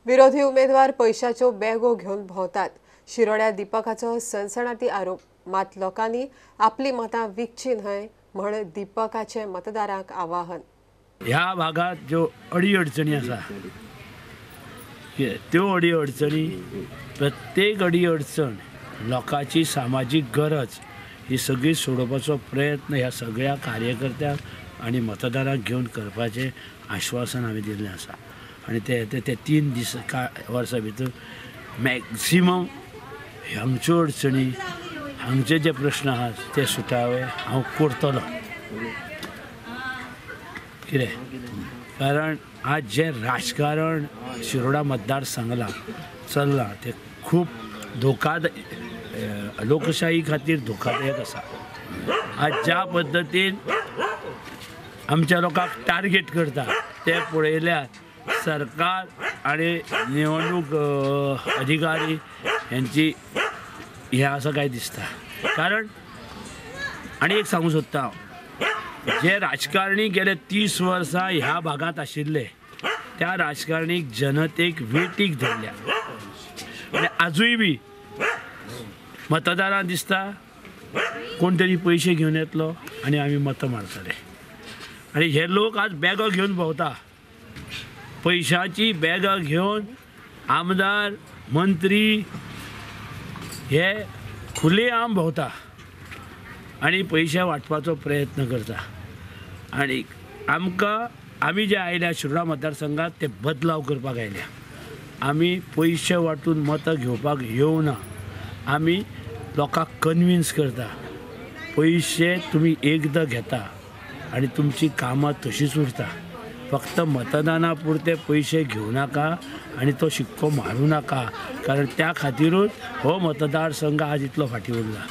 विरोधी उमेदवार पैशाच्यो बॅगो घेऊन भोंवतात. शिरोड्या दीपकाचो सनसनाटी आरोप. मात लोकांनी आपली मतां विकची न्हय म्हण दीपकाचे मतदारांक आवाहन. ह्या भागात ज्यो अडीअडचणी आसा त्यो अडीअडचणी प्रत्येक अडीअडचण लोकांची सामाजीक गरज ही सगळी सोडोवपाचो प्रयत्न ह्या सगळ्या कार्यकर्त्यांक आनी मतदारांक घेवन करपाचें आश्वासन हांवें दिल्लें आसा. आनी ते 3 वर्सां भितर मॅक्सिमम हांगच्यो अडचणी हांगचे जे प्रश्न आहात ते सुटावे हांव करतलो. कितें कारण आज जे राजकारण शिरोडा मतदारसंघाला चल्लां ते खूब लोकशाही खातीर धोकादायक आसा. आज ज्या पद्दतीन आमच्या लोकांक टार्गेट करता ते पळयल्यार सरकार आनी निवडणूक अधिकारी यांची हें आसा काय दिसता. कारण आनी एक सांगूंक सोदता हांव, जे राजकारणी गेले 30 वर्सां ह्या भागांत आशिल्ले त्या राजकारणीक जनतेक वेटीक धरल्या आनी आजूय बी मतदारांक दिसता कोण तरी पयशे घेवन येतलो आनी आमी मतां मारतले. आनी हे लोक आज बॅगां घेवन भोंवता. पैशाची बॅगां घेवन आमदार मंत्री हे खुले आम भोंवता आनी पयशे वाटपाचो प्रयत्न करता. आनी आमी जे आयल्या शिरोडा मतदारसंघात ते बदलाव करपाक आयल्या. आमी पयशे वाटून मतां घेवपाक येवना. आमी लोकांक कन्विन्स करता. पयशे तुमी एकदां घेता आनी तुमची कामां तशीच उरता. फक्त मतदाना पुरते पयशे घेवं नाका आनी तो शिक्को मारूं नाका. कारण त्या खातीरूच हो मतदारसंघ आज इतलो फाटीं उरला.